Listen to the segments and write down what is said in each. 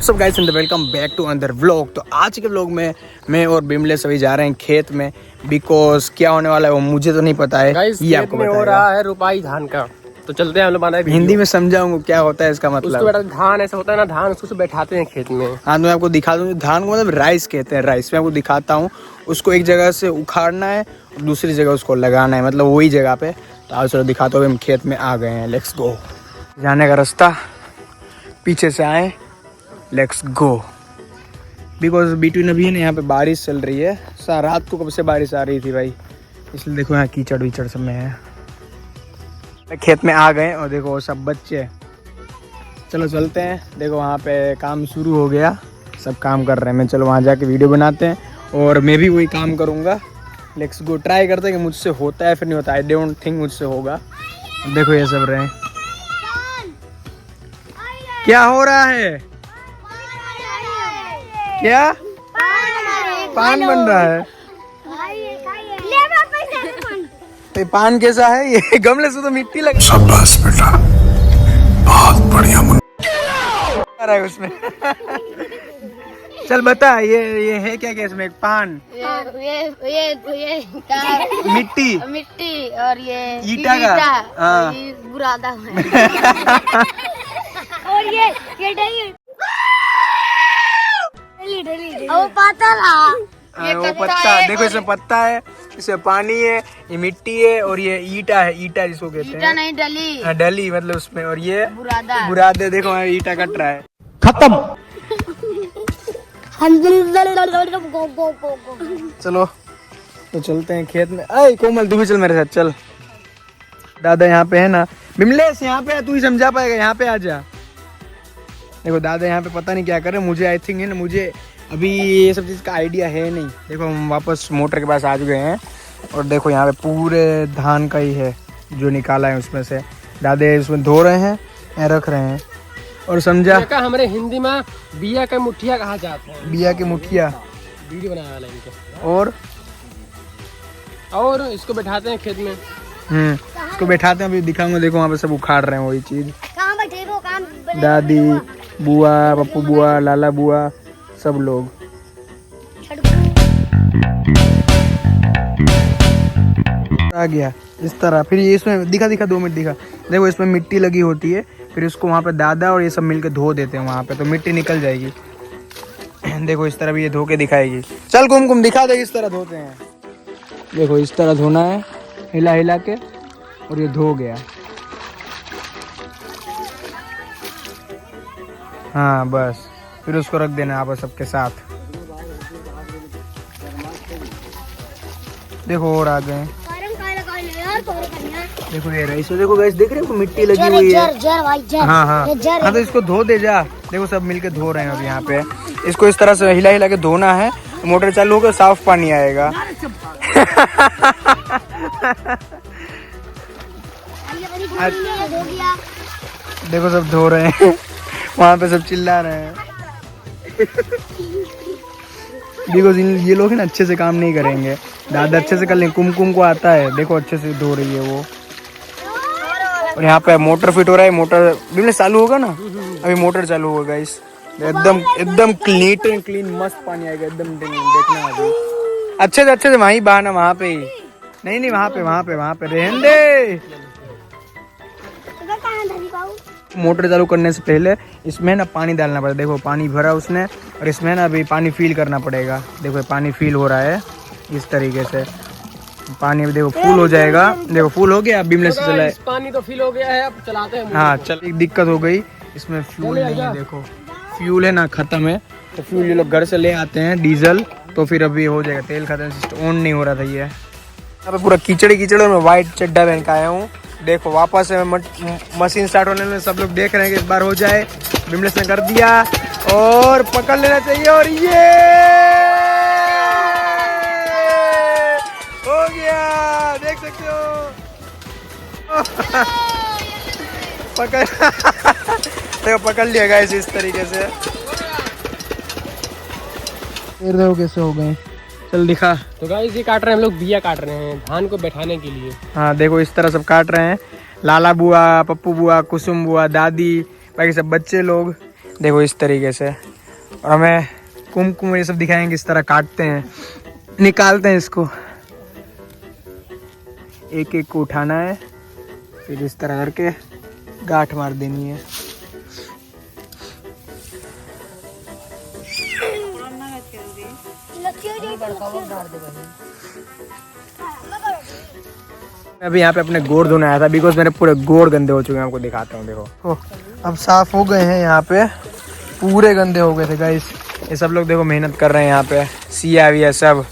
WhatsApp guys and welcome back to another vlog. तो आज के व्लॉग में मैं और बिमले सभी जा रहे हैं खेत में, बिकॉज क्या होने वाला है वो मुझे तो नहीं पता है। गाइस ये आपको हो रहा है रुपाई धान का, तो चलते हैं हम लोग। हिंदी में समझाऊंगा क्या होता है इसका मतलब। उसको धान ऐसा होता है ना, धान उसको बैठाते हैं खेत में। हाँ तो मैं आपको दिखा दूँ, धान को मतलब राइस कहते हैं, राइस। मैं आपको दिखाता हूँ। उसको एक जगह से उखाड़ना है और दूसरी जगह उसको लगाना है, मतलब वही जगह पे। तो आज चलो दिखाते हुए हम खेत में आ गए हैं। Let's go. जाने का रास्ता पीछे से आए, लेट्स गो। बिकॉज बिटवीन अभी है ना यहाँ पे बारिश चल रही है। रात को कब से बारिश आ रही थी भाई, इसलिए देखो यहाँ कीचड़ वीचड़ सब में है। खेत में आ गए और देखो सब बच्चे। चलो चलते हैं, देखो वहाँ पे काम शुरू हो गया, सब काम कर रहे हैं। मैं चलो वहाँ जाके वीडियो बनाते हैं और मैं भी वही काम करूँगा। Let's go. ट्राई करते हैं कि मुझसे होता है फिर नहीं होता। आई डोंट थिंक मुझसे होगा। देखो ये सब रहे। क्या हो रहा है? क्या पान बन रहा है? तो पान कैसा है? ये गमले से तो मिट्टी लग शाबाश बेटा, बहुत बढ़िया रहा है उसमें। चल बता, ये है क्या क्या इसमें? पान, ये मिट्टी मिट्टी और ये ईटा का, हाँ। ये बुरादा और ये डली वो पत्ता वो पत्ता। देखो इसमें पत्ता है, इसमें पानी है, ये मिट्टी है और ये ईटा है। ईटा जिसको कहते हैं, नहीं डली, हाँ, डली मतलब उसमें। और ये बुरादा बुरादे। देखो ईटा कट रहा है। खत्म। चलो तो चलते हैं खेत में। अरे कोमल तू भी चल मेरे साथ, चल। दादा यहाँ पे है ना, बिमलेश यहाँ पे है, तू ही समझा पाएगा, यहाँ पे आ जा। देखो दादा यहाँ पे पता नहीं क्या कर रहे हैं। मुझे आई थिंक है ना, मुझे अभी ये सब चीज़ का आइडिया है नहीं। देखो हम वापस मोटर के पास आ चुके हैं और देखो यहाँ पे पूरे धान का ही है जो निकाला है उसमें से। दादा उसमें धो रहे हैं या रख रहे हैं। और समझा, हमारे हिंदी में बिया का मुठिया कहा जाता है। बिया की मुठिया वीडियो बनाया वाला इनके। और इसको बैठाते हैं खेत में। इसको बैठाते हैं, अभी दिखाऊंगा। देखो वहाँ पे सब उखाड़ रहे हैं वही चीज। कहाँ बैठे हो? काम दादी, बुआ, पप्पू बुआ, लाला बुआ, सब लोग। आ गया इस तरह। फिर ये इसमें दिखा 2 मिनट दिखा। देखो इसमें मिट्टी लगी होती है, फिर उसको वहाँ पे दादा और ये सब मिलके धो देते हैं वहाँ पे, तो मिट्टी निकल जाएगी। देखो इस तरह भी ये धो के दिखाएगी। चल कुमकुम दिखा दे, इस तरह धोते हैं। देखो इस तरह धोना है, हिला हिला के, और ये धो गया। हाँ बस, फिर उसको रख देना आप सबके साथ। देखो और आ गए। देखो ये राइस, देखो गाइस, देख रहे हो मिट्टी लगी हुई है। हाँ हाँ हाँ, तो इसको धो दे जा। देखो सब मिलके धो रहे हैं अभी यहाँ पे। इसको इस तरह से हिला हिला के धोना है। मोटर चालू होकर साफ पानी आएगा। देखो सब धो रहे हैं, वहाँ पे सब चिल्ला रहे हैं। बिकॉज ये लोग है ना अच्छे से काम नहीं करेंगे। दादा अच्छे से कर लेंगे, कुमकुम को आता है। देखो अच्छे से धो रही है वो। और यहाँ पे मोटर फिट हो रहा है। मोटर बिल्कुल चालू होगा ना, अभी मोटर चालू होगा। इस एकदम क्लीन मस्त पानी आएगा एकदम। देखना अभी अच्छे से वहीं बहाना, वहाँ पे ही नहीं वहाँ पे रहने दे। मोटर चालू करने से पहले इसमें ना पानी डालना पड़ेगा। देखो पानी भरा उसने, और इसमें ना अभी पानी फील करना पड़ेगा। देखो पानी फील हो रहा है इस तरीके से। पानी देखो फुल हो जाएगा। देखो फुल हो गया। अब बिमले से चलाए, पानी तो फील हो गया है, अब चलाते हैं। हाँ चल। एक दिक्कत हो गई, इसमें फ्यूल नहीं है। देखो फ्यूल है ना खत्म है, तो फ्यूल ये लोग घर से ले आते हैं, डीजल। तो फिर अभी हो जाएगा। तेल खत्म, सिस्टम ऑन नहीं हो रहा था ये। यहाँ पे पूरा कीचड़ और मैं व्हाइट चड्डा पहन के आया हूँ। देखो वापस मशीन स्टार्ट होने में सब लोग देख रहे हैं कि इस बार हो जाए। बिमलेश ने कर दिया और पकड़ लेना चाहिए, और ये हो गया। देख सकते हो पकड़ देखो पकड़ लिया गाइस इस तरीके से। देखो कैसे हो गए। चल दिखा। तो गाइस ये काट रहे हैं हम लोग, बिया काट रहे हैं धान को बैठाने के लिए। हाँ देखो इस तरह सब काट रहे हैं। लाला बुआ, पप्पू बुआ, कुसुम बुआ, दादी, बाकी सब बच्चे लोग। देखो इस तरीके से। और हमें कुमकुम ये सब दिखाएंगे किस तरह काटते हैं, निकालते हैं इसको, एक एक को उठाना है, फिर इस तरह करके गांठ मार देनी है। मैं अभी यहाँ पे अपने गोड़ धोने आया था बिकॉज मेरे पूरे गोड़ गंदे हो चुके हैं, आपको दिखाता हूँ। देखो अब साफ हो गए हैं, यहाँ पे पूरे गंदे हो गए थे गाइस। ये सब लोग देखो मेहनत कर रहे हैं यहाँ पे, सिया विया सब,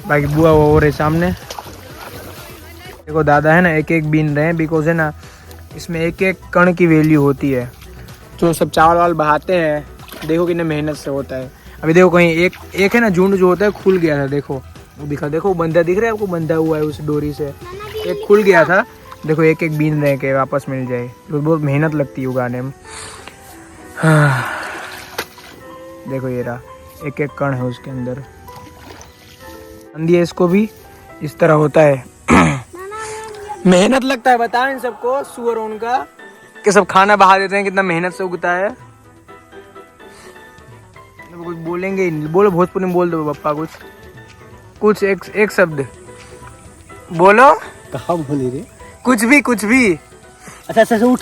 बाकी बुआ वो हो रहे सामने। देखो दादा है ना एक एक बीन रहे हैं बिकॉज है ना इसमें एक एक कण की वैल्यू होती है। जो सब चावल वाल बहाते हैं देखो कितने मेहनत से होता है। अभी देखो कहीं एक है ना झुंड जो होता है खुल गया था, देखो वो दिखा, देखो बंधा दिख रहा है आपको, बंधा हुआ है उस डोरी से, एक खुल गया था। देखो एक एक बीन रहे के वापस मिल जाए, तो बहुत मेहनत लगती है उगाने में। देखो ये रहा एक एक कण है उसके अंदर, अंधिया इसको भी इस तरह होता है। मेहनत लगता है, बताओ इन सबको सुअर उनका कि सब खाना बहा देते हैं, कितना मेहनत से उगता है। कुछ बोलेंगे ही नहीं, बोलो भोजपुरी में बोल दो पप्पा, कुछ एक शब्द बोलो। कहाँ बोली रे? कुछ भी। अच्छा उठ।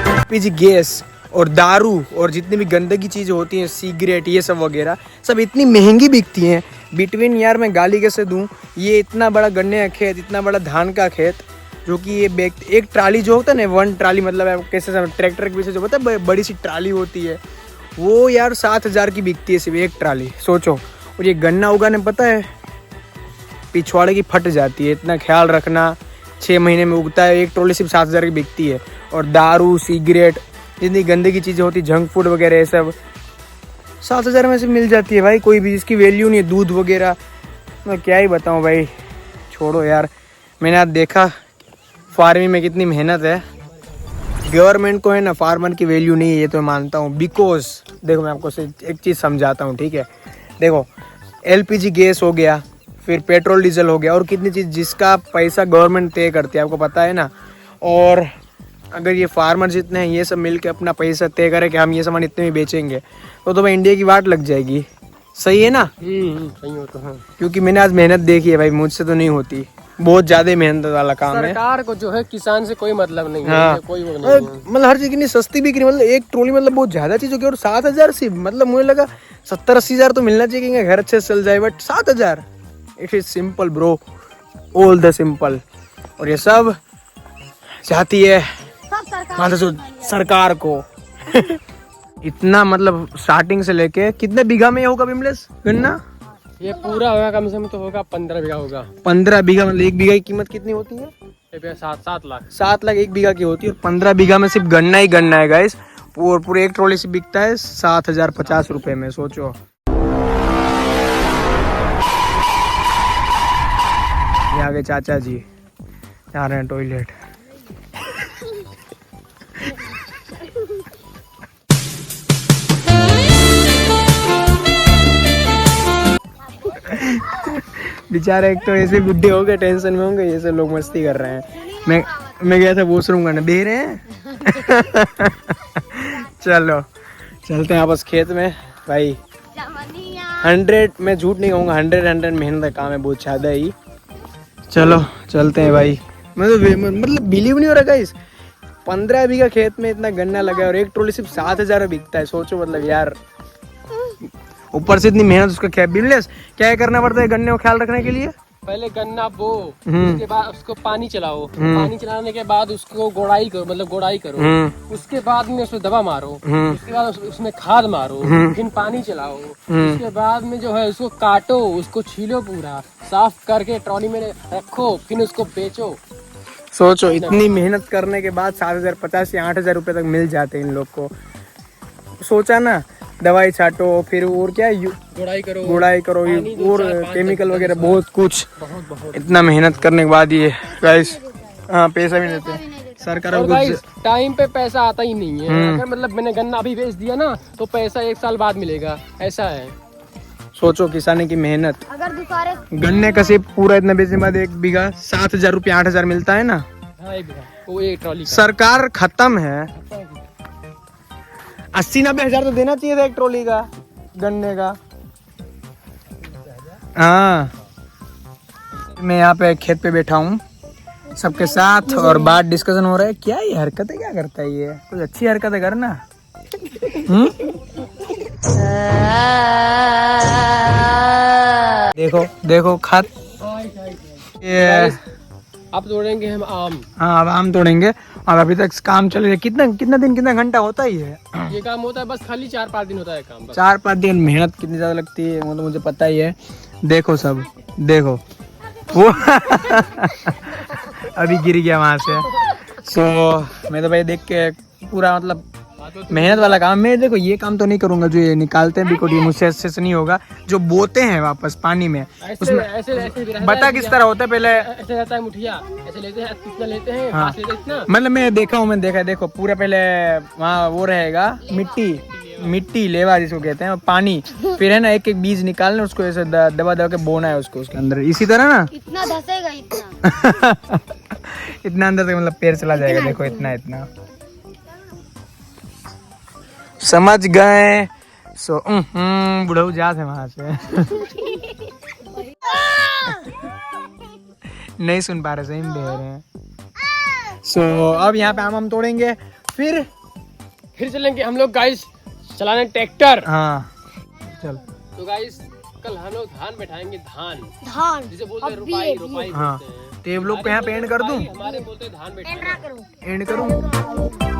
एलपीजी गैस और दारू और जितनी भी गंदगी चीज़ें होती हैं, सिगरेट ये सब वगैरह सब इतनी महंगी बिकती हैं। बिटवीन यार मैं गाली कैसे दूँ, ये इतना बड़ा गन्ने का खेत, इतना बड़ा धान का खेत, जो कि ये एक ट्राली जो होता है ना, 1 ट्राली मतलब कैसे ट्रैक्टर के पीछे जो होता है बड़ी सी ट्राली होती है, वो यार 7,000 की बिकती है सिर्फ एक ट्राली, सोचो। और ये गन्ना उगाने पता है पिछवाड़े की फट जाती है, इतना ख्याल रखना। 6 महीने में उगता है, एक ट्रॉली सिर्फ 7,000 की बिकती है। और दारू सिगरेट जितनी गंदगी चीज़ें होती, जंक फूड वगैरह ये सब 7,000 में से मिल जाती है भाई, कोई भी इसकी वैल्यू नहीं है। दूध वगैरह मैं क्या ही बताऊँ भाई, छोड़ो यार। मैंने आज देखा फार्मिंग में कितनी मेहनत है। गवर्नमेंट को है ना फार्मर की वैल्यू नहीं है, ये तो मैं मानता हूँ। बिकॉज देखो मैं आपको एक चीज़ समझाता हूँ, ठीक है। देखो एलपीजी गैस हो गया, फिर पेट्रोल डीजल हो गया, और कितनी चीज़ जिसका पैसा गवर्नमेंट तय करती है, आपको पता है ना। और अगर ये फार्मर जितने हैं ये सब मिल के अपना पैसा तय करें कि हम ये सामान इतने में बेचेंगे, तो भाई इंडिया की वाट लग जाएगी। सही है ना? सही हो तो हाँ। क्योंकि मैंने आज मेहनत देखी है भाई, मुझसे तो नहीं होती, बहुत ज्यादा मेहनत वाला काम है। सरकार को जो है किसान से कोई मतलब नहीं हाँ। है, कोई वो नहीं है। मतलब हर चीज की सस्ती बिक्री, मतलब एक ट्रॉली मतलब बहुत ज्यादा चीज हो गई। और 7,000 सिर्फ, मतलब मुझे लगा 70-80 हज़ार तो मिलना चाहिए कि घर अच्छे से चल जाए, but 7,000 it is simple bro, all the simple. और ये सब चाहती है सरकार को। इतना मतलब स्टार्टिंग से लेके कितने बीघा में होगा विमलेश गन्ना? ये पूरा होगा कम से कम तो होगा 15 बीघा होगा। 15 बीघा मतलब एक बीघा की कीमत कितनी होती है? 7 लाख। 7 लाख एक बीघा की होती है। और 15 बीघा में सिर्फ गन्ना ही गन्ना है गाइस, और पूरे एक ट्रॉली से बिकता है 7,050 रुपए में, सोचो। ये आगे चाचा जी जा रहे हैं टॉयलेट। बेचारे एक तो ऐसे बुढ़े हो गए, टेंशन में होंगे, ये सब लोग मस्ती कर रहे हैं। मैं गया था वॉशरूम करने, दे रहे हैं। चलो चलते हैं वापस खेत में भाई। 100 मैं झूठ नहीं कहूँगा, 100 मेहनत का काम है, बहुत ज़्यादा ही। चलो चलते हैं भाई। मतलब बिलीव नहीं हो रहा गाइस, 15 बीघा खेत में इतना गन्ना लगा है और एक ट्रॉली सिर्फ 7,000 बिकता है, सोचो। मतलब यार ऊपर से इतनी मेहनत, उसका क्या बिजनेस, क्या करना पड़ता है गन्ने को ख्याल रखने के लिए? पहले गन्ना बो, उसके बाद उसको पानी चलाओ, पानी चलाने के बाद उसको गोड़ाई करो, मतलब गोड़ाई करो, उसके बाद में उसमें दवा मारो, उसके बाद उसमें खाद मारो, फिर पानी चलाओ, उसके बाद में जो है उसको काटो, उसको छीलो, पूरा साफ करके ट्रॉली में रखो, फिर उसको बेचो। सोचो इतनी मेहनत करने के बाद 7,050 या 8,000 रुपए तक मिल जाते हैं इन लोग को। सोचा ना, दवाई छाटो, फिर और क्या गुड़ाई करो और केमिकल वगैरह बहुत कुछ, इतना मेहनत करने के बाद ये गाइस हाँ पैसा भी देते हैं सरकार। और गाइस टाइम पे पैसा आता ही नहीं है। अगर मतलब मैंने गन्ना अभी बेच दिया ना तो पैसा 1 साल बाद मिलेगा, ऐसा है। सोचो किसानी की मेहनत। अगर दुकानें गन्ने का सिर्फ पूरा इतना बेचने के बाद एक बीघा 7,000 रुपये 8,000 मिलता है ना, हाँ 1 बीघा, वो 1 ट्रॉली का। सरकार खत्म है। 80-90 हजार तो देना चाहिए था एक ट्रॉली का गन्ने का। हाँ, मैं यहाँ पे खेत पे बैठा हूँ सबके साथ और बात डिस्कशन हो रहा है। क्या ये हरकतें क्या करता है ये? कुछ अच्छी हरकतें करना। देखो देखो खत ये। अब तोड़ेंगे हम आम। हाँ, अब आम तोड़ेंगे और अभी तक काम चल रहा है। कितना घंटा होता ही है? ये काम होता है बस खाली 4-5 दिन होता है काम बस। 4-5 दिन। मेहनत कितनी ज्यादा लगती है वो तो मुझे पता ही है। देखो सब, देखो वो अभी गिर गया वहां से। सो मैं तो भाई देख के पूरा मतलब मेहनत वाला काम। मैं देखो ये काम तो नहीं करूंगा जो ये निकालते हैं बिकॉज ये मुझसे अच्छे से नहीं होगा। जो बोते हैं वापस पानी में उसमें ऐसे बता किस तरह होता है पहले। ऐसे रहता है मुठिया, ऐसे लेते हैं, कितना लेते हैं, हाँ। हाथ लेते हैं इतना। मतलब मैं देखा हूँ, मैंने देखा है। देखो पूरा पहले वहाँ वो रहेगा मिट्टी लेवा जिसको कहते हैं, और पानी, फिर है ना एक एक बीज निकालना, उसको ऐसे दबा दबा के बोना है उसको उसके अंदर। इसी तरह ना इतना धसेगा इतना। इतना अंदर तक मतलब पैर चला जाएगा। देखो इतना समझ गए। सो बुढ़ऊ जात है वहां से। नहीं सुन पा रहे, सही में बह रहे हैं। सो अब यहाँ पे आम तोड़ेंगे, फिर चलेंगे हम लोग गाइस चलाने ट्रैक्टर। हाँ चल। तो गाइस कल हम लोग धान बैठाएंगे, धान जिसे बोलते हैं अब रुपाई भी रुपाई हाँ बोलते हैं। टेबलों पे यहाँ पे एंड कर दूं। हमारे बोलते हैं धान बैठाना। करूं। एंड करूं।